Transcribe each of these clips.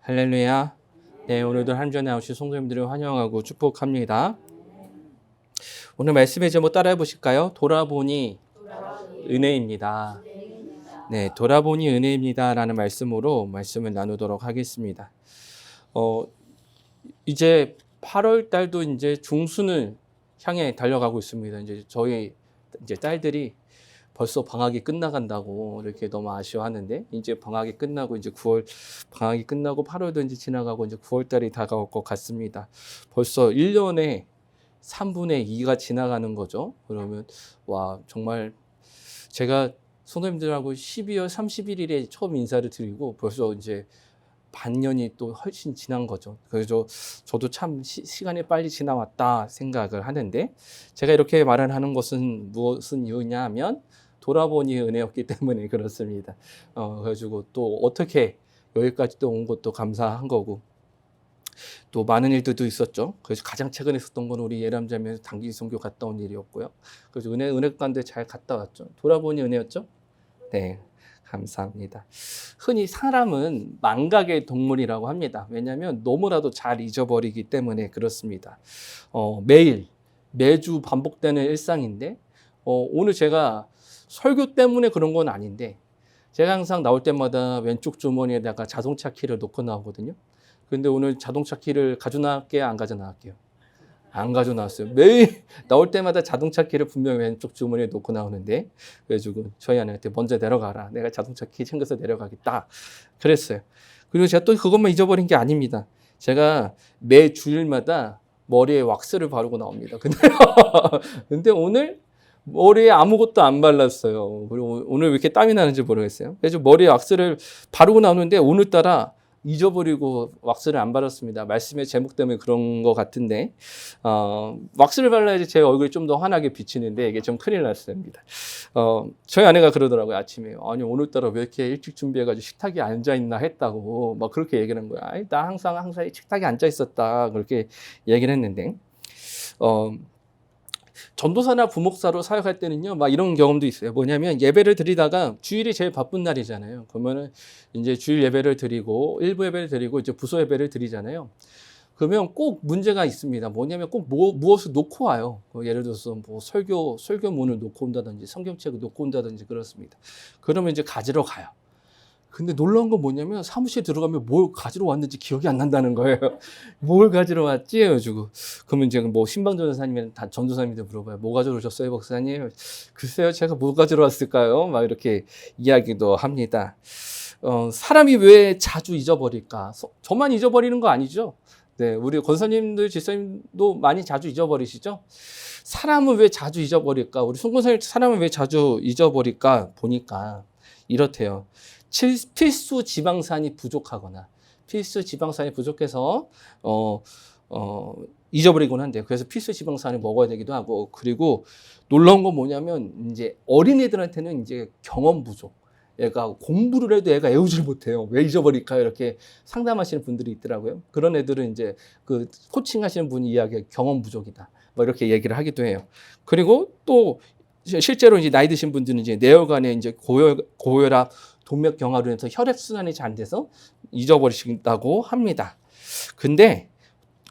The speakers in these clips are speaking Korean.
할렐루야. 네, 오늘도 한 주에 나오신 성도님들을 환영하고 축복합니다. 오늘 말씀의 제목 따라해 보실까요? 돌아보니 은혜입니다. 네, 돌아보니 은혜입니다라는 말씀으로 말씀을 나누도록 하겠습니다. 이제 8월 달도 이제 중순을 향해 달려가고 있습니다. 이제 저희 딸들이 벌써 방학이 끝나간다고 이렇게 너무 아쉬워하는데, 이제 방학이 끝나고 이제 9월 방학이 끝나고 8월도 이제 지나가고 이제 9월 달이 다가올 것 같습니다. 벌써 1년에 3분의 2가 지나가는 거죠. 그러면 와, 정말 제가 선생님들하고 12월 31일에 처음 인사를 드리고 벌써 이제 반년이 또 훨씬 지난 거죠. 그래서 저도 참 시간이 빨리 지나왔다 생각을 하는데, 제가 이렇게 말을 하는 것은 무슨 이유냐 하면 돌아보니 은혜였기 때문에 그렇습니다. 그래가지고 또 어떻게 여기까지 또 온 것도 감사한 거고, 또 많은 일들도 있었죠. 그래서 가장 최근에 있었던 건 우리 예람자매에서 단기 선교 갔다 온 일이었고요. 그래서 은혜 가운데 잘 갔다 왔죠. 돌아보니 은혜였죠. 네, 감사합니다. 흔히 사람은 망각의 동물이라고 합니다. 왜냐하면 너무나도 잘 잊어버리기 때문에 그렇습니다. 매주 반복되는 일상인데, 오늘 제가 설교 때문에 그런 건 아닌데, 제가 항상 나올 때마다 왼쪽 주머니에다가 자동차 키를 놓고 나오거든요. 근데 오늘 자동차 키를 가져나갈게요, 안 가져나갈게요? 안 가져나왔어요. 매일 나올 때마다 자동차 키를 분명히 왼쪽 주머니에 놓고 나오는데, 그래가지고 저희 아내한테 먼저 내려가라, 내가 자동차 키 챙겨서 내려가겠다 그랬어요. 그리고 제가 또 그것만 잊어버린 게 아닙니다. 제가 매 주일마다 머리에 왁스를 바르고 나옵니다. 근데 오늘 머리에 아무것도 안 발랐어요. 그리고 오늘 왜 이렇게 땀이 나는지 모르겠어요. 그래서 머리에 왁스를 바르고 나오는데 오늘따라 잊어버리고 왁스를 안 바랐습니다. 말씀의 제목 때문에 그런 것 같은데, 왁스를 발라야지 제 얼굴이 좀 더 환하게 비치는데 이게 좀 큰일 났습니다. 저희 아내가 그러더라고요. 아침에 아니 오늘따라 왜 이렇게 일찍 준비해가지고 식탁에 앉아 있나 했다고 막 그렇게 얘기를 한 거야. 아니, 나 항상 식탁에 앉아 있었다 그렇게 얘기를 했는데, 전도사나 부목사로 사역할 때는요, 막 이런 경험도 있어요. 뭐냐면 예배를 드리다가 주일이 제일 바쁜 날이잖아요. 그러면은 이제 주일 예배를 드리고 일부 예배를 드리고 이제 부서 예배를 드리잖아요. 그러면 꼭 문제가 있습니다. 뭐냐면 꼭 무엇을 놓고 와요. 예를 들어서 뭐 설교문을 놓고 온다든지 성경책을 놓고 온다든지 그렇습니다. 그러면 이제 가지러 가요. 근데 놀라운 건 뭐냐면 사무실에 들어가면 뭘 가지러 왔는지 기억이 안 난다는 거예요. 뭘 가지러 왔지? 해가지고. 그러면 이제 뭐 신방 전도사님이나 전도사님한테 물어봐요. 뭐 가지러 오셨어요, 목사님? 글쎄요, 제가 뭐 가지러 왔을까요? 막 이렇게 이야기도 합니다. 사람이 왜 자주 잊어버릴까? 저만 잊어버리는 거 아니죠? 네, 우리 권사님들, 집사님도 많이 자주 잊어버리시죠? 사람은 왜 자주 잊어버릴까? 우리 송권사님 사람은 왜 자주 잊어버릴까? 보니까 이렇대요. 필수 지방산이 부족하거나 필수 지방산이 부족해서 잊어버리곤 한대요. 그래서 필수 지방산을 먹어야 되기도 하고, 그리고 놀라운 건 뭐냐면 이제 어린애들한테는 이제 경험 부족. 얘가 공부를 해도 애가 외우질 못해요. 왜 잊어버릴까요? 이렇게 상담하시는 분들이 있더라고요. 그런 애들은 이제 그 코칭하시는 분이 이야기 경험 부족이다, 뭐 이렇게 얘기를 하기도 해요. 그리고 또 실제로 이제 나이 드신 분들은 이제 뇌혈관에 이제 고혈압, 동맥경화로 인해서 혈액순환이 잘 안 돼서 잊어버리신다고 합니다. 근데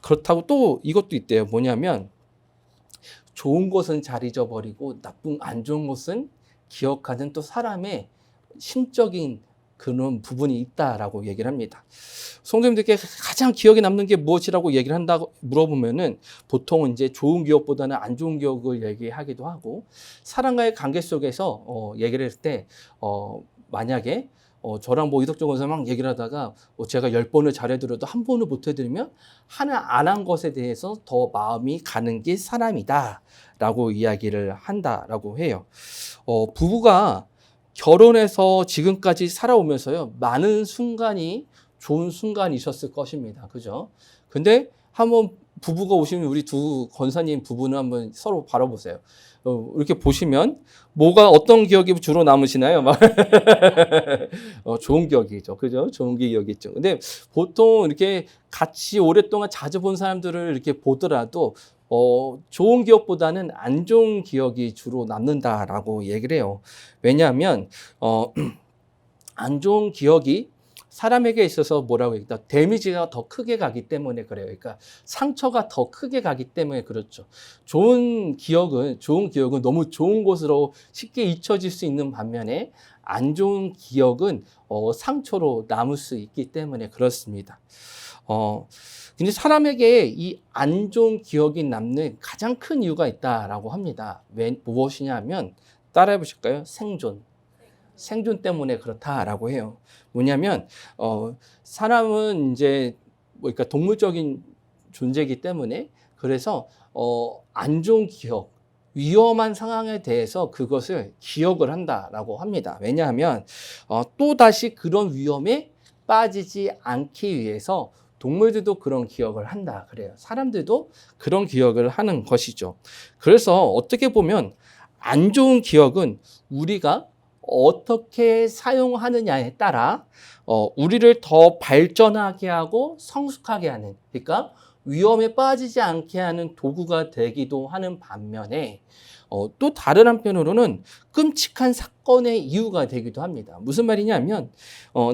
그렇다고 또 이것도 있대요. 뭐냐면 좋은 것은 잘 잊어버리고 안 좋은 것은 기억하는 또 사람의 심적인 그런 부분이 있다라고 얘기를 합니다. 성도님들께 가장 기억에 남는 게 무엇이라고 얘기를 한다고 물어보면은 보통은 이제 좋은 기억보다는 안 좋은 기억을 얘기하기도 하고, 사람과의 관계 속에서 얘기를 할 때 만약에 저랑 뭐 이덕정 원사 막 얘기를 하다가 제가 10번을 잘해드려도 한 번을 못 해드리면 하나 안 한 것에 대해서 더 마음이 가는 게 사람이다 라고 이야기를 한다라고 해요. 부부가 결혼해서 지금까지 살아오면서요, 많은 순간이 좋은 순간이셨을 것입니다. 그죠? 근데 한번 부부가 오시면 우리 두 권사님 부부는 한번 서로 바라보세요. 이렇게 보시면 뭐가 어떤 기억이 주로 남으시나요? 좋은 기억이죠. 그죠? 좋은 기억이 있죠. 근데 보통 이렇게 같이 오랫동안 자주 본 사람들을 이렇게 보더라도 좋은 기억보다는 안 좋은 기억이 주로 남는다라고 얘기를 해요. 왜냐하면 안 좋은 기억이 사람에게 있어서 뭐라고 했다? 데미지가 더 크게 가기 때문에 그래요. 그러니까 상처가 더 크게 가기 때문에 그렇죠. 좋은 기억은 너무 좋은 곳으로 쉽게 잊혀질 수 있는 반면에 안 좋은 기억은 상처로 남을 수 있기 때문에 그렇습니다. 근데 사람에게 이 안 좋은 기억이 남는 가장 큰 이유가 있다라고 합니다. 무엇이냐면 따라해 보실까요? 생존 때문에 그렇다라고 해요. 뭐냐면 사람은 이제 그러니까 동물적인 존재이기 때문에 그래서 안 좋은 기억, 위험한 상황에 대해서 그것을 기억을 한다라고 합니다. 왜냐하면 또 다시 그런 위험에 빠지지 않기 위해서 동물들도 그런 기억을 한다 그래요. 사람들도 그런 기억을 하는 것이죠. 그래서 어떻게 보면 안 좋은 기억은 우리가 어떻게 사용하느냐에 따라 우리를 더 발전하게 하고 성숙하게 하는, 그러니까 위험에 빠지지 않게 하는 도구가 되기도 하는 반면에 또 다른 한편으로는 끔찍한 사건의 이유가 되기도 합니다. 무슨 말이냐면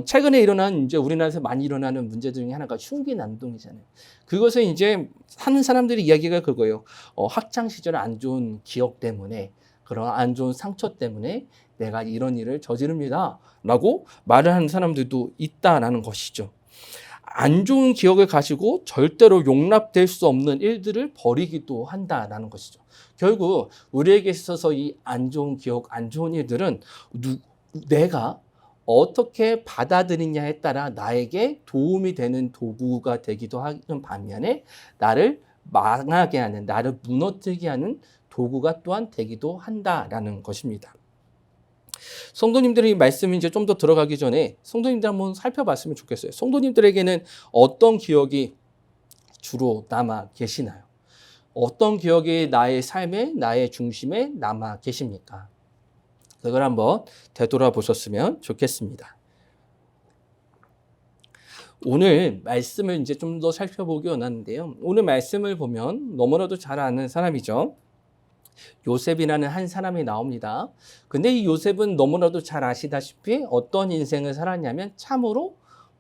최근에 일어난 이제 우리나라에서 많이 일어나는 문제 중에 하나가 흉기 난동이잖아요. 그것은 이제 하는 사람들의 이야기가 그거예요. 학창 시절 안 좋은 기억 때문에, 그런 안 좋은 상처 때문에 내가 이런 일을 저지릅니다 라고 말을 하는 사람들도 있다라는 것이죠. 안 좋은 기억을 가지고 절대로 용납될 수 없는 일들을 벌이기도 한다라는 것이죠. 결국 우리에게 있어서 이 안 좋은 기억, 안 좋은 일들은 내가 어떻게 받아들이냐에 따라 나에게 도움이 되는 도구가 되기도 하는 반면에 나를 망하게 하는, 나를 무너뜨리게 하는 도구가 또한 되기도 한다라는 것입니다. 성도님들이 이 말씀이 이제 좀 더 들어가기 전에 성도님들 한번 살펴봤으면 좋겠어요. 성도님들에게는 어떤 기억이 주로 남아 계시나요? 어떤 기억이 나의 삶에, 나의 중심에 남아 계십니까? 그걸 한번 되돌아보셨으면 좋겠습니다. 오늘 말씀을 이제 좀 더 살펴보기 원하는데요. 오늘 말씀을 보면 너무나도 잘 아는 사람이죠. 요셉이라는 한 사람이 나옵니다. 근데 이 요셉은 너무나도 잘 아시다시피 어떤 인생을 살았냐면 참으로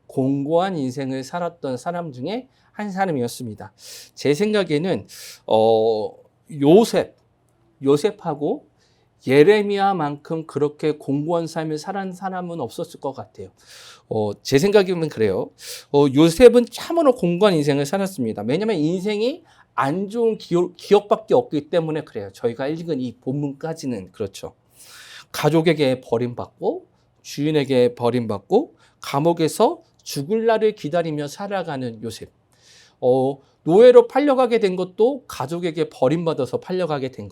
공고한 인생을 살았던 사람 중에 한 사람이었습니다. 제 생각에는 요셉하고 예레미야만큼 그렇게 공고한 삶을 살은 사람은 없었을 것 같아요. 제 생각이면 그래요. 요셉은 참으로 공고한 인생을 살았습니다. 왜냐하면 인생이 안 좋은 기억밖에 없기 때문에 그래요. 저희가 읽은 이 본문까지는 그렇죠. 가족에게 버림받고 주인에게 버림받고 감옥에서 죽을 날을 기다리며 살아가는 요셉. 노예로 팔려가게 된 것도 가족에게 버림받아서 팔려가게 된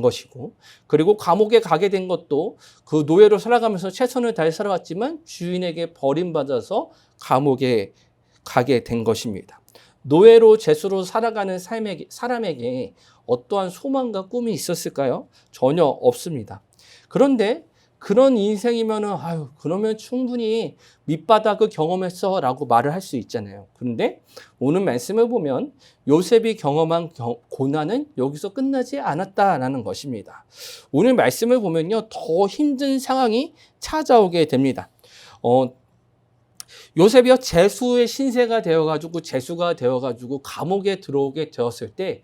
것이고, 그리고 감옥에 가게 된 것도 그 노예로 살아가면서 최선을 다해 살아왔지만 주인에게 버림받아서 감옥에 가게 된 것입니다. 노예로 죄수로 살아가는 사람에게 어떠한 소망과 꿈이 있었을까요? 전혀 없습니다. 그런데 그런 인생이면은 그러면 충분히 밑바닥을 경험했어 라고 말을 할 수 있잖아요. 그런데 오늘 말씀을 보면 요셉이 경험한 고난은 여기서 끝나지 않았다라는 것입니다. 오늘 말씀을 보면요, 더 힘든 상황이 찾아오게 됩니다. 요셉이요, 제수의 신세가 제수가 되어가지고 감옥에 들어오게 되었을 때,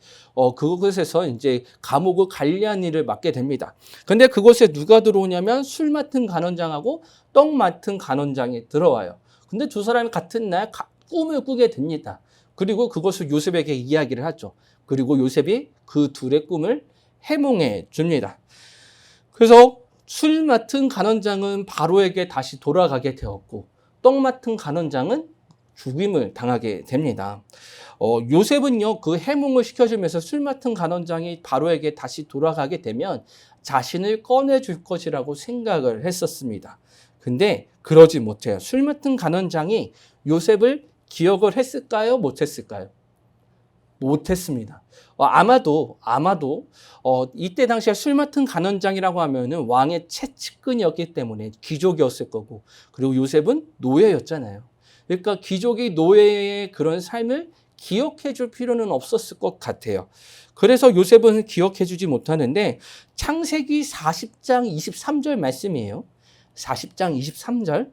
그곳에서 이제 감옥을 관리하는 일을 맡게 됩니다. 근데 그곳에 누가 들어오냐면 술 맡은 간원장하고 떡 맡은 간원장이 들어와요. 근데 두 사람이 같은 날 꿈을 꾸게 됩니다. 그리고 그것을 요셉에게 이야기를 하죠. 그리고 요셉이 그 둘의 꿈을 해몽해 줍니다. 그래서 술 맡은 간원장은 바로에게 다시 돌아가게 되었고, 떡 맡은 간원장은 죽임을 당하게 됩니다. 요셉은요, 그 해몽을 시켜주면서 술 맡은 간원장이 바로에게 다시 돌아가게 되면 자신을 꺼내줄 것이라고 생각을 했었습니다. 근데 그러지 못해요. 술 맡은 간원장이 요셉을 기억을 했을까요? 못했을까요? 못했습니다. 아마도 이때 당시에 술 맡은 간원장이라고 하면은 왕의 최측근이었기 때문에 귀족이었을 거고, 그리고 요셉은 노예였잖아요. 그러니까 귀족이 노예의 그런 삶을 기억해 줄 필요는 없었을 것 같아요. 그래서 요셉은 기억해 주지 못하는데 창세기 40장 23절 말씀이에요. 40장 23절.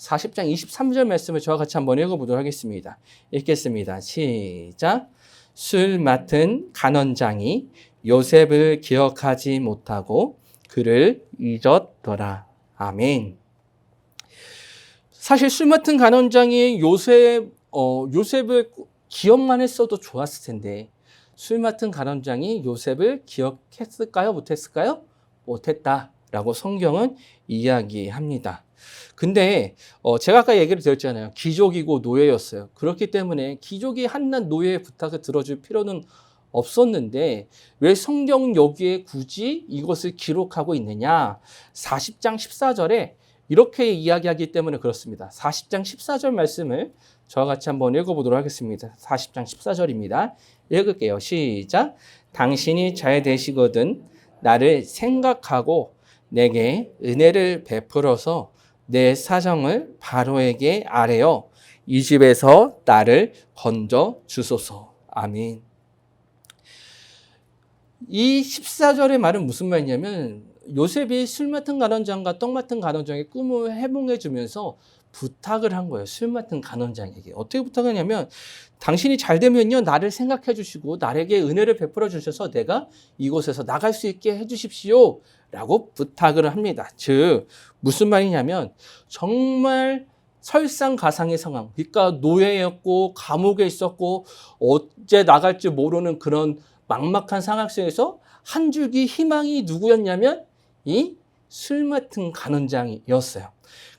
40장 23절 말씀을 저와 같이 한번 읽어보도록 하겠습니다. 읽겠습니다. 시작. 술 맡은 간원장이 요셉을 기억하지 못하고 그를 잊었더라. 아멘. 사실 술 맡은 간원장이 요셉을 기억만 했어도 좋았을 텐데 술 맡은 간원장이 요셉을 기억했을까요? 못했을까요? 못했다라고 성경은 이야기합니다. 근데 제가 아까 얘기를 드렸잖아요. 귀족이고 노예였어요. 그렇기 때문에 귀족이 한낱 노예의 부탁을 들어줄 필요는 없었는데 왜 성경은 여기에 굳이 이것을 기록하고 있느냐? 40장 14절에 이렇게 이야기하기 때문에 그렇습니다. 40장 14절 말씀을 저와 같이 한번 읽어보도록 하겠습니다. 40장 14절입니다. 읽을게요. 시작. 당신이 잘 되시거든 나를 생각하고 내게 은혜를 베풀어서 내 사정을 바로에게 아뢰어 이 집에서 나를 건져 주소서. 아멘. 이 14절의 말은 무슨 말이냐면 요셉이 술 맡은 간원장과 떡 맡은 간원장의 꿈을 해몽해 주면서 부탁을 한 거예요. 술 맡은 간원장에게. 어떻게 부탁하냐면 당신이 잘 되면요 나를 생각해 주시고 나에게 은혜를 베풀어 주셔서 내가 이곳에서 나갈 수 있게 해 주십시오 라고 부탁을 합니다. 즉 무슨 말이냐면 정말 설상가상의 상황, 그러니까 노예였고 감옥에 있었고 어째 나갈지 모르는 그런 막막한 상황 속에서 한 줄기 희망이 누구였냐면 이 술 맡은 간원장이었어요.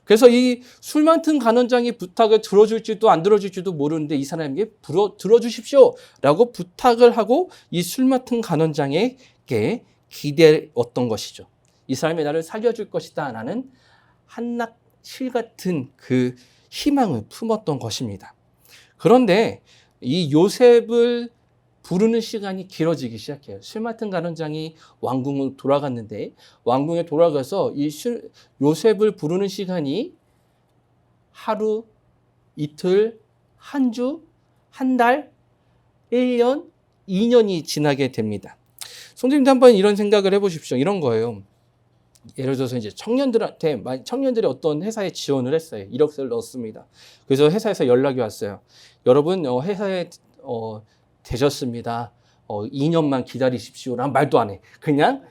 그래서 이 술 맡은 간원장이 부탁을 들어줄지도 안 들어줄지도 모르는데 이 사람에게 들어주십시오 라고 부탁을 하고 이 술 맡은 간원장에게 기대었던 것이죠. 이 사람이 나를 살려줄 것이다 라는 한낱 실 같은 그 희망을 품었던 것입니다. 그런데 이 요셉을 부르는 시간이 길어지기 시작해요. 술 맡은 간원장이 왕궁으로 돌아갔는데 왕궁에 돌아가서 이 요셉을 부르는 시간이 하루, 이틀, 한 주, 한 달, 1년, 2년이 지나게 됩니다. 성도님도 한번 이런 생각을 해보십시오. 이런 거예요. 예를 들어서 이제 청년들이 어떤 회사에 지원을 했어요. 이력서를 넣었습니다. 그래서 회사에서 연락이 왔어요. 여러분 회사에 되셨습니다. 2년만 기다리십시오라는 말도 안 해. 그냥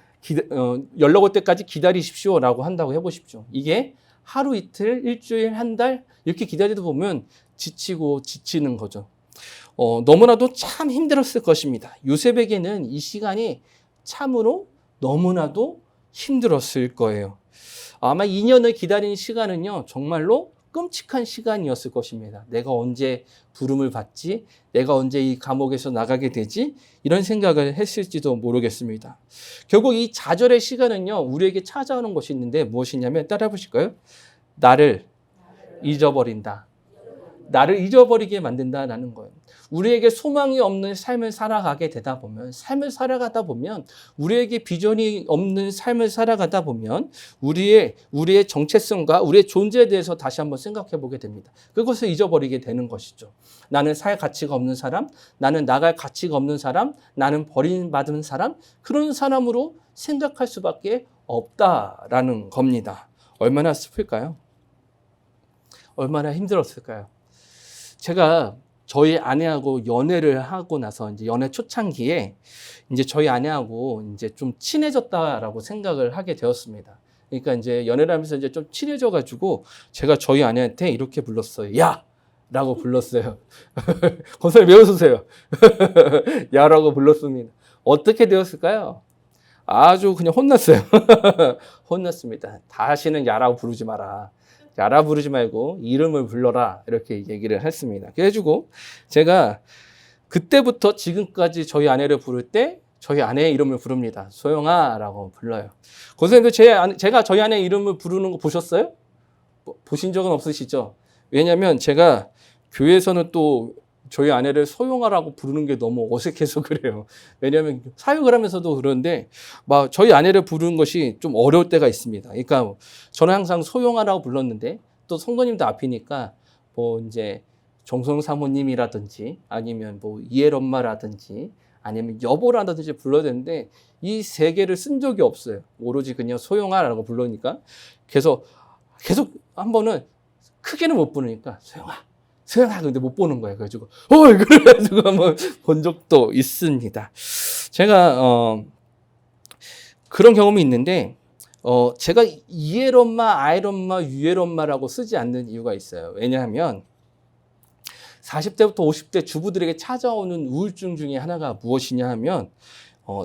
연락 올 때까지 기다리십시오라고 한다고 해보십시오. 이게 하루 이틀, 일주일, 한 달 이렇게 기다리다 보면 지치고 지치는 거죠. 너무나도 참 힘들었을 것입니다. 요셉에게는 이 시간이 참으로 너무나도 힘들었을 거예요. 아마 2년을 기다린 시간은요, 정말로 끔찍한 시간이었을 것입니다. 내가 언제 부름을 받지? 내가 언제 이 감옥에서 나가게 되지? 이런 생각을 했을지도 모르겠습니다. 결국 이 좌절의 시간은요, 우리에게 찾아오는 것이 있는데 무엇이냐면 따라해 보실까요? 나를 잊어버린다. 나를 잊어버리게 만든다라는 거예요. 우리에게 소망이 없는 삶을 살아가게 되다 보면, 삶을 살아가다 보면, 우리에게 비전이 없는 삶을 살아가다 보면, 우리의 정체성과 우리의 존재에 대해서 다시 한번 생각해 보게 됩니다. 그것을 잊어버리게 되는 것이죠. 나는 살 가치가 없는 사람, 나는 나갈 가치가 없는 사람, 나는 버림받은 사람, 그런 사람으로 생각할 수밖에 없다라는 겁니다. 얼마나 슬플까요? 얼마나 힘들었을까요? 제가 저희 아내하고 연애를 하고 나서 이제 연애 초창기에 이제 저희 아내하고 이제 좀 친해졌다라고 생각을 하게 되었습니다. 그러니까 이제 연애를 하면서 이제 좀 친해져가지고 제가 저희 아내한테 이렇게 불렀어요. 야! 라고 불렀어요. 권사님 왜 웃으세요? 야라고 불렀습니다. 어떻게 되었을까요? 아주 그냥 혼났어요. 혼났습니다. 다시는 야라고 부르지 마라. 야라 부르지 말고 이름을 불러라 이렇게 얘기를 했습니다. 그래가지고 제가 그때부터 지금까지 저희 아내를 부를 때 저희 아내의 이름을 부릅니다. 소영아라고 불러요. 고선생님도 제가 저희 아내 이름을 부르는 거 보셨어요? 보신 적은 없으시죠? 왜냐하면 제가 교회에서는 또 저희 아내를 소영아라고 부르는 게 너무 어색해서 그래요. 왜냐하면 사역을 하면서도 그런데 막 저희 아내를 부르는 것이 좀 어려울 때가 있습니다. 그러니까 저는 항상 소영아라고 불렀는데 또 성도님도 앞이니까 뭐 이제 정성 사모님이라든지 아니면 뭐 이엘 엄마라든지 아니면 여보라든지 불러야 되는데 이 세 개를 쓴 적이 없어요. 오로지 그냥 소영아라고 부르니까 계속 한 번은 크게는 못 보니까 소영아 근데 못 보는 거예요. 그래가지고 그래가지고 한번 본 적도 있습니다. 제가 그런 경험이 있는데 제가 이엘엄마, 아엘엄마, 유엘엄마라고 쓰지 않는 이유가 있어요. 왜냐하면 40대부터 50대 주부들에게 찾아오는 우울증 중에 하나가 무엇이냐 하면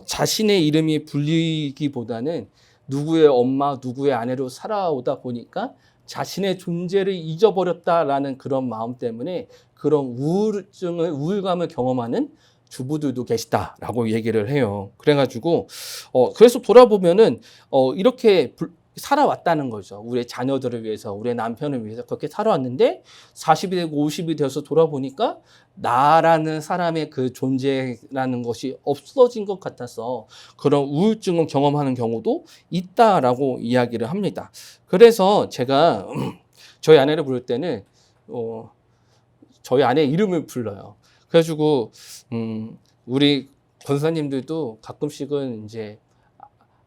자신의 이름이 불리기보다는 누구의 엄마, 누구의 아내로 살아오다 보니까 자신의 존재를 잊어버렸다라는 그런 마음 때문에 그런 우울감을 경험하는 주부들도 계시다라고 얘기를 해요. 그래가지고 그래서 돌아보면은 이렇게 살아왔다는 거죠. 우리의 자녀들을 위해서, 우리의 남편을 위해서 그렇게 살아왔는데 40이 되고 50이 되어서 돌아보니까 나라는 사람의 그 존재라는 것이 없어진 것 같아서 그런 우울증을 경험하는 경우도 있다라고 이야기를 합니다. 그래서 제가 저희 아내를 부를 때는 저희 아내 이름을 불러요. 그래가지고 우리 권사님들도 가끔씩은 이제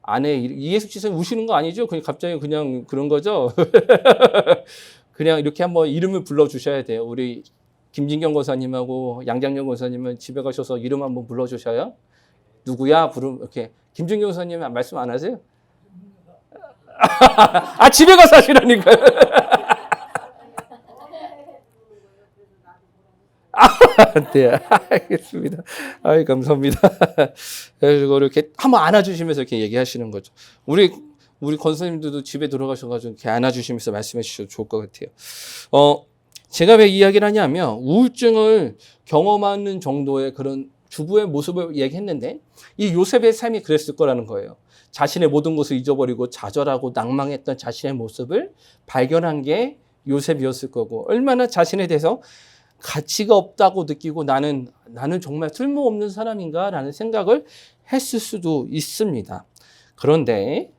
아내 이예숙 씨는 우시는 거 아니죠? 그냥 갑자기 그냥 그런 거죠. 그냥 이렇게 한번 이름을 불러 주셔야 돼요. 우리 김진경 권사님하고 양장영 권사님은 집에 가셔서 이름 한번 불러 주셔요. 누구야? 부르면 이렇게 김진경 권사님 말씀 안 하세요? 집에 가서 하시라니까요. 네, 알겠습니다. 아이, 감사합니다. 그래서 이렇게 한번 안아주시면서 이렇게 얘기하시는 거죠. 우리 권사님들도 집에 들어가셔가지고 이렇게 안아주시면서 말씀해 주셔도 좋을 것 같아요. 제가 왜 이야기를 하냐면, 우울증을 경험하는 정도의 그런 주부의 모습을 얘기했는데, 이 요셉의 삶이 그랬을 거라는 거예요. 자신의 모든 것을 잊어버리고 좌절하고 낭망했던 자신의 모습을 발견한 게 요셉이었을 거고, 얼마나 자신에 대해서 가치가 없다고 느끼고 나는 정말 쓸모없는 사람인가 라는 생각을 했을 수도 있습니다. 그런데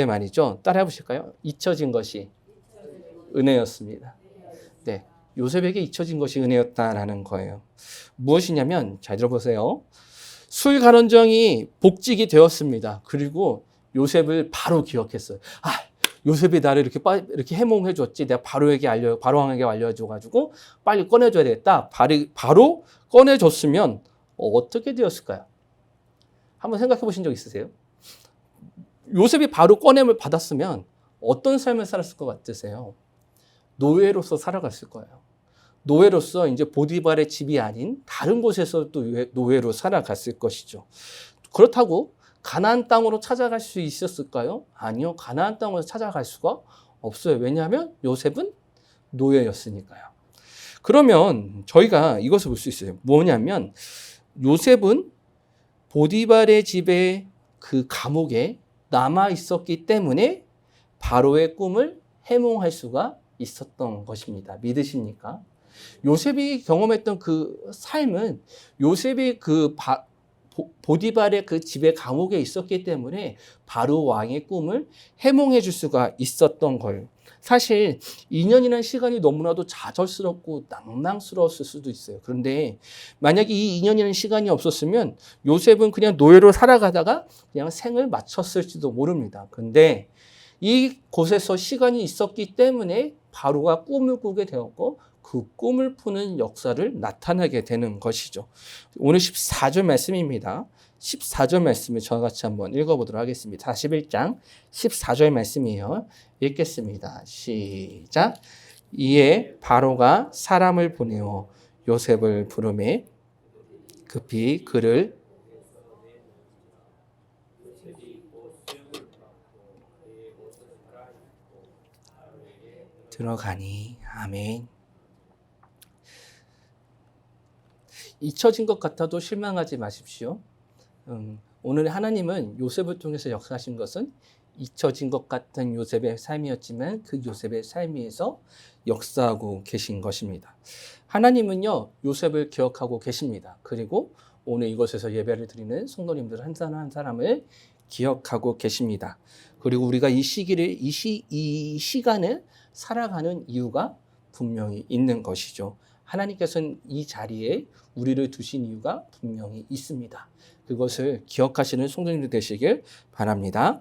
말이죠. 따라해 보실까요? 잊혀진 것이 은혜였습니다. 네, 요셉에게 잊혀진 것이 은혜였다라는 거예요. 무엇이냐면 잘 들어보세요. 술가론정이 복직이 되었습니다. 그리고 요셉을 바로 기억했어요. 요셉이 나를 이렇게 해몽해 줬지. 내가 바로왕에게 알려줘가지고 빨리 꺼내줘야 되겠다. 바로 꺼내줬으면 어떻게 되었을까요? 한번 생각해 보신 적 있으세요? 요셉이 바로 꺼냄을 받았으면 어떤 삶을 살았을 것 같으세요? 노예로서 살아갔을 거예요. 노예로서 이제 보디발의 집이 아닌 다른 곳에서 또 노예로 살아갔을 것이죠. 그렇다고 가나안 땅으로 찾아갈 수 있었을까요? 아니요. 가나안 땅으로 찾아갈 수가 없어요. 왜냐하면 요셉은 노예였으니까요. 그러면 저희가 이것을 볼 수 있어요. 뭐냐면 요셉은 보디발의 집에 그 감옥에 남아 있었기 때문에 바로의 꿈을 해몽할 수가 있었던 것입니다. 믿으십니까? 요셉이 경험했던 그 삶은 요셉이 보디발의 그 집의 감옥에 있었기 때문에 바로 왕의 꿈을 해몽해 줄 수가 있었던 거예요. 사실 2년이라는 시간이 너무나도 좌절스럽고 낭망스러웠을 수도 있어요. 그런데 만약에 이 2년이라는 시간이 없었으면 요셉은 그냥 노예로 살아가다가 그냥 생을 마쳤을지도 모릅니다. 그런데 이 곳에서 시간이 있었기 때문에 바로가 꿈을 꾸게 되었고 그 꿈을 푸는 역사를 나타나게 되는 것이죠. 오늘 14절 말씀입니다. 14절 말씀을 저와 같이 한번 읽어보도록 하겠습니다. 41장 14절 말씀이에요. 읽겠습니다. 시작. 이에 바로가 사람을 보내어 요셉을 부르매 급히 그를 들어가니. 아멘. 잊혀진 것 같아도 실망하지 마십시오. 오늘 하나님은 요셉을 통해서 역사하신 것은 잊혀진 것 같은 요셉의 삶이었지만 그 요셉의 삶에서 역사하고 계신 것입니다. 하나님은요, 요셉을 기억하고 계십니다. 그리고 오늘 이곳에서 예배를 드리는 성도님들 한 사람 한 사람을 기억하고 계십니다. 그리고 우리가 이 시간을 살아가는 이유가 분명히 있는 것이죠. 하나님께서는 이 자리에 우리를 두신 이유가 분명히 있습니다. 그것을 기억하시는 성도님들 되시길 바랍니다.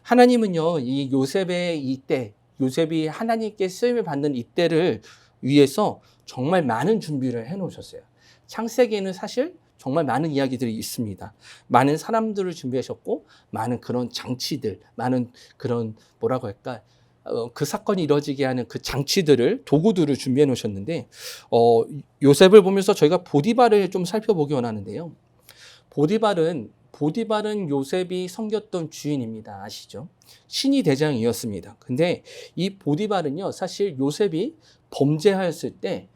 하나님은요, 이 요셉의 이때 요셉이 하나님께 쓰임을 받는 이때를 위해서 정말 많은 준비를 해놓으셨어요. 창세기에는 사실 정말 많은 이야기들이 있습니다. 많은 사람들을 준비하셨고, 많은 그런 장치들, 많은 그런 뭐라고 할까, 그 사건이 이루어지게 하는 그 장치들을, 도구들을 준비해 놓으셨는데, 요셉을 보면서 저희가 보디발을 좀 살펴보기 원하는데요. 보디발은 요셉이 섬겼던 주인입니다. 아시죠? 신이 대장이었습니다. 근데 이 보디발은요, 사실 요셉이 범죄하였을 때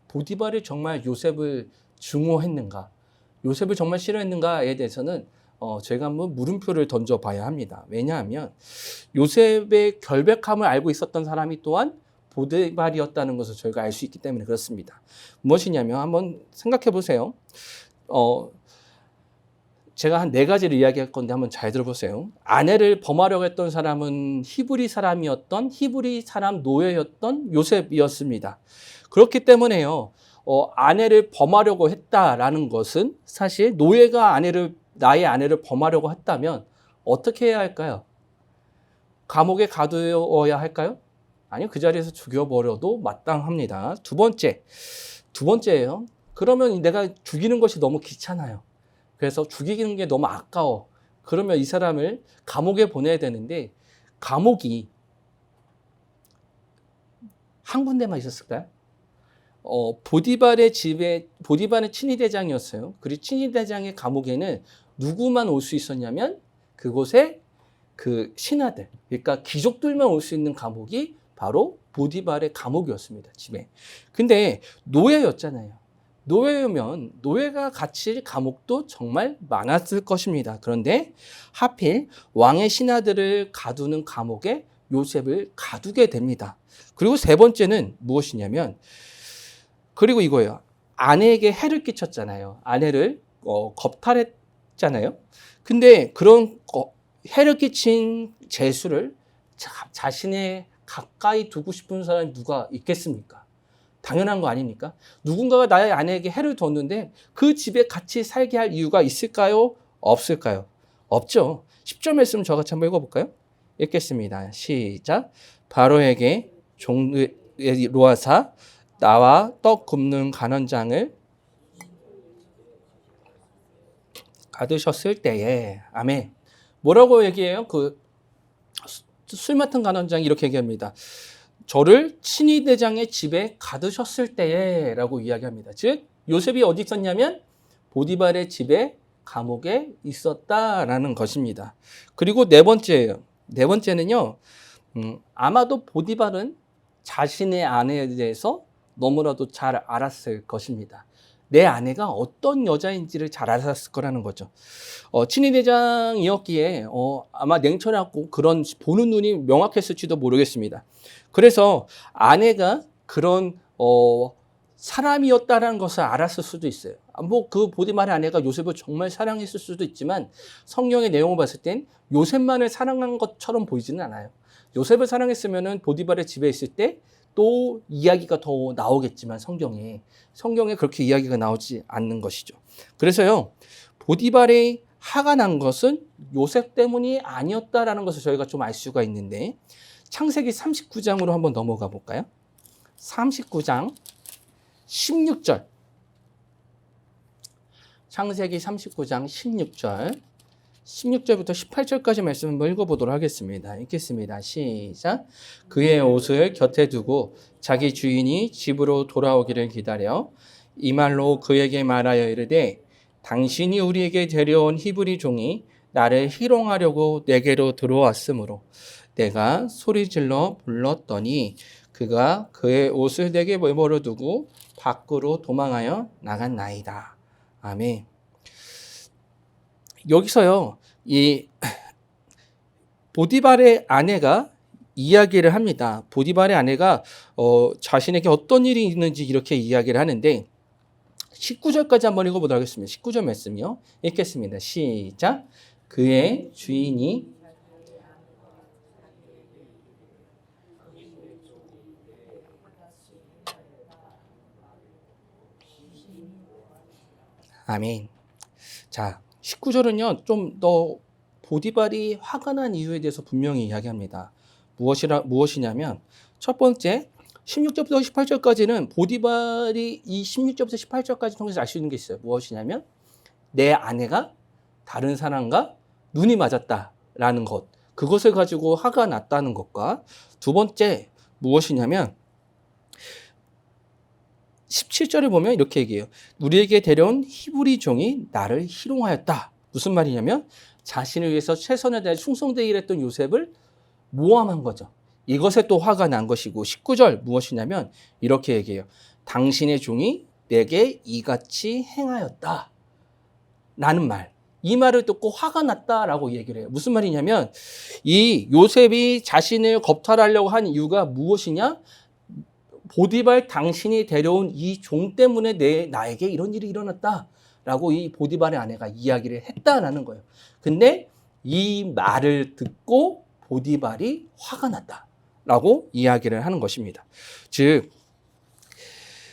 보디발이 정말 요셉을 증오했는가, 요셉을 정말 싫어했는가에 대해서는 저희가 한번 물음표를 던져봐야 합니다. 왜냐하면 요셉의 결백함을 알고 있었던 사람이 또한 보디발이었다는 것을 저희가 알 수 있기 때문에 그렇습니다. 무엇이냐면 한번 생각해 보세요. 제가 한 4가지를 이야기할 건데 한번 잘 들어보세요. 아내를 범하려고 했던 사람은 히브리 사람 노예였던 요셉이었습니다. 그렇기 때문에요, 아내를 범하려고 했다라는 것은 사실 노예가 나의 아내를 범하려고 했다면 어떻게 해야 할까요? 감옥에 가두어야 할까요? 아니요, 그 자리에서 죽여버려도 마땅합니다. 두 번째예요. 그러면 내가 죽이는 것이 너무 귀찮아요. 그래서 죽이는 게 너무 아까워. 그러면 이 사람을 감옥에 보내야 되는데, 감옥이 한 군데만 있었을까요? 보디발의 친위대장이었어요. 그리고 친위대장의 감옥에는 누구만 올 수 있었냐면 그곳에 그 신하들, 그러니까 귀족들만 올 수 있는 감옥이 바로 보디발의 감옥이었습니다. 집에. 근데 노예였잖아요. 노예면 노예가 갇힐 감옥도 정말 많았을 것입니다. 그런데 하필 왕의 신하들을 가두는 감옥에 요셉을 가두게 됩니다. 그리고 세 번째는 무엇이냐면, 그리고 이거예요. 아내에게 해를 끼쳤잖아요. 아내를 겁탈했잖아요. 근데 그런 해를 끼친 죄수를 자신의 가까이 두고 싶은 사람이 누가 있겠습니까? 당연한 거 아닙니까? 누군가가 나의 아내에게 해를 뒀는데 그 집에 같이 살게 할 이유가 있을까요? 없을까요? 없죠. 10절 말씀 저같이 한번 읽어볼까요? 읽겠습니다. 시작. 바로에게 종로 하사 나와 떡 굽는 간원장을 가두셨을 때에, 아멘. 뭐라고 얘기해요? 술 맡은 간원장이 이렇게 얘기합니다. 저를 친위대장의 집에 가두셨을 때에 라고 이야기합니다. 즉 요셉이 어디 있었냐면 보디발의 집에, 감옥에 있었다라는 것입니다. 그리고 네 번째는요, 아마도 보디발은 자신의 아내에 대해서 너무나도 잘 알았을 것입니다. 내 아내가 어떤 여자인지를 잘 알았을 거라는 거죠. 친위대장이었기에 아마 냉철하고 그런 보는 눈이 명확했을지도 모르겠습니다. 그래서 아내가 그런 사람이었다는 것을 알았을 수도 있어요. 그 보디발의 아내가 요셉을 정말 사랑했을 수도 있지만 성경의 내용을 봤을 땐 요셉만을 사랑한 것처럼 보이지는 않아요. 요셉을 사랑했으면은 보디발의 집에 있을 때 또 이야기가 더 나오겠지만 성경에 그렇게 이야기가 나오지 않는 것이죠. 그래서요, 보디발의 화가 난 것은 요셉 때문이 아니었다라는 것을 저희가 좀 알 수가 있는데, 창세기 39장으로 한번 넘어가 볼까요? 39장 16절. 창세기 39장 16절부터 18절까지 말씀 한번 읽어보도록 하겠습니다. 읽겠습니다. 시작. 그의 옷을 곁에 두고 자기 주인이 집으로 돌아오기를 기다려 이 말로 그에게 말하여 이르되, 당신이 우리에게 데려온 히브리 종이 나를 희롱하려고 내게로 들어왔으므로 내가 소리질러 불렀더니 그가 그의 옷을 내게 내버려 두고 밖으로 도망하여 나갔나이다. 아멘. 여기서요, 이 보디발의 아내가 이야기를 합니다. 보디발의 아내가 자신에게 어떤 일이 있는지 이렇게 이야기를 하는데, 19절까지 한번 읽어보도록 하겠습니다. 19절 말씀이요. 읽겠습니다. 시작. 그의 주인이 아멘. 자, 19절은요, 좀 더 보디발이 화가 난 이유에 대해서 분명히 이야기합니다. 무엇이냐면 첫 번째 16절부터 18절까지는 보디발이 이 16절부터 18절까지 통해서 알 수 있는 게 있어요. 무엇이냐면 내 아내가 다른 사람과 눈이 맞았다라는 것, 그것을 가지고 화가 났다는 것과 두 번째 무엇이냐면 17절을 보면 이렇게 얘기해요. 우리에게 데려온 히브리 종이 나를 희롱하였다. 무슨 말이냐면 자신을 위해서 최선을 다해 충성되기를 했던 요셉을 모함한 거죠. 이것에 또 화가 난 것이고 19절 무엇이냐면 이렇게 얘기해요. 당신의 종이 내게 이같이 행하였다. 라는 말. 이 말을 듣고 화가 났다라고 얘기를 해요. 무슨 말이냐면 이 요셉이 자신을 겁탈하려고 한 이유가 무엇이냐? 보디발 당신이 데려온 이 종 때문에 나에게 이런 일이 일어났다라고 이 보디발의 아내가 이야기를 했다라는 거예요. 근데 이 말을 듣고 보디발이 화가 났다라고 이야기를 하는 것입니다. 즉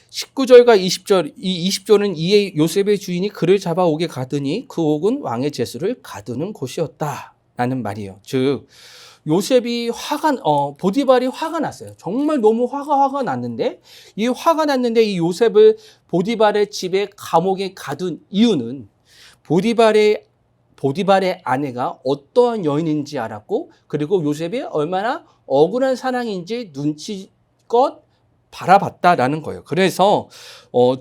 19절과 20절, 이 20절은 이에 요셉의 주인이 그를 잡아오게 가더니 그 옥은 왕의 제수를 가두는 곳이었다라는 말이에요. 즉 요셉이 보디발이 화가 났어요. 정말 너무 화가 났는데 이 요셉을 보디발의 집에 감옥에 가둔 이유는 보디발의 아내가 어떠한 여인인지 알았고 그리고 요셉이 얼마나 억울한 사랑인지 눈치껏 바라봤다라는 거예요. 그래서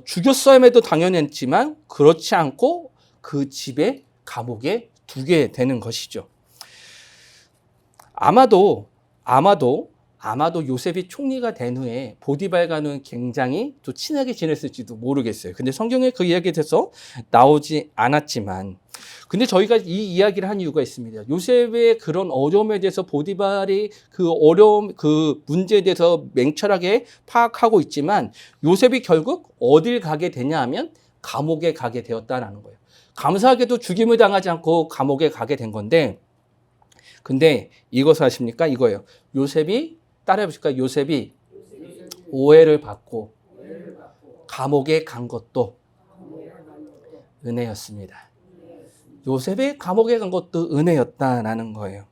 죽였어야 해도 당연했지만 그렇지 않고 그 집에 감옥에 두게 되는 것이죠. 아마도 요셉이 총리가 된 후에 보디발과는 굉장히 또 친하게 지냈을지도 모르겠어요. 근데 성경에 그 이야기에 대해서 나오지 않았지만 근데 저희가 이 이야기를 한 이유가 있습니다. 요셉의 그런 어려움에 대해서 보디발이 그 어려움, 그 문제에 대해서 맹철하게 파악하고 있지만 요셉이 결국 어딜 가게 되냐 하면 감옥에 가게 되었다라는 거예요. 감사하게도 죽임을 당하지 않고 감옥에 가게 된 건데 근데 이것을 아십니까? 이거예요. 요셉이 따라해보실까요? 요셉이 오해를 받고 감옥에 간 것도 은혜였습니다. 요셉이 감옥에 간 것도 은혜였다라는 거예요.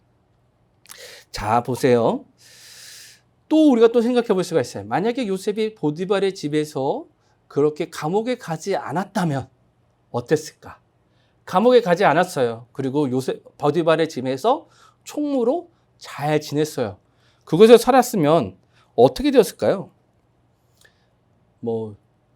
자, 보세요. 또 우리가 또 생각해 볼 수가 있어요. 만약에 요셉이 보디발의 집에서 그렇게 감옥에 가지 않았다면 어땠을까? 감옥에 가지 않았어요. 그리고 보디발의 집에서 총무로 잘 지냈어요. 그곳에 살았으면 어떻게 되었을까요?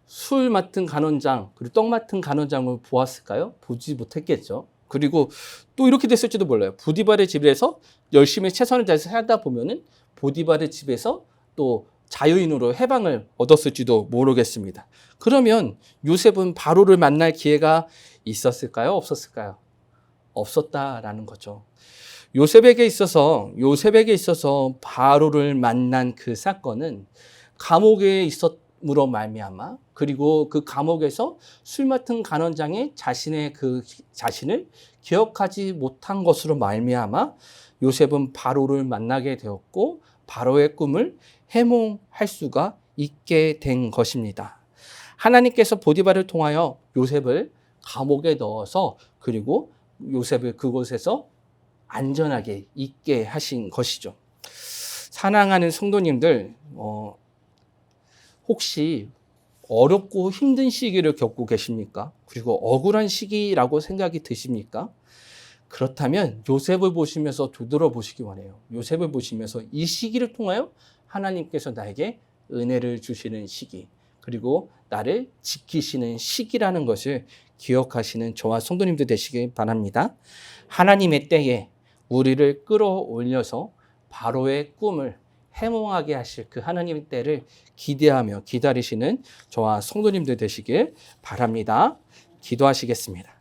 술 맡은 간원장, 그리고 떡 맡은 간원장을 보았을까요? 보지 못했겠죠. 그리고 또 이렇게 됐을지도 몰라요. 보디발의 집에서 열심히 최선을 다해서 살다 보면은 보디발의 집에서 또 자유인으로 해방을 얻었을지도 모르겠습니다. 그러면 요셉은 바로를 만날 기회가 있었을까요? 없었을까요? 없었다라는 거죠. 요셉에게 있어서 바로를 만난 그 사건은 감옥에 있었므로 말미암아 그리고 그 감옥에서 술 맡은 간원장이 자신을 기억하지 못한 것으로 말미암아 요셉은 바로를 만나게 되었고 바로의 꿈을 해몽할 수가 있게 된 것입니다. 하나님께서 보디발을 통하여 요셉을 감옥에 넣어서 그리고 요셉을 그곳에서 안전하게 있게 하신 것이죠. 사랑하는 성도님들, 혹시 어렵고 힘든 시기를 겪고 계십니까? 그리고 억울한 시기라고 생각이 드십니까? 그렇다면 요셉을 보시면서 되돌아보시기 원해요. 요셉을 보시면서 이 시기를 통하여 하나님께서 나에게 은혜를 주시는 시기, 그리고 나를 지키시는 시기라는 것을 기억하시는 저와 성도님들 되시길 바랍니다. 하나님의 때에 우리를 끌어올려서 바로의 꿈을 해몽하게 하실 그 하나님의 때를 기대하며 기다리시는 저와 성도님들 되시길 바랍니다. 기도하시겠습니다.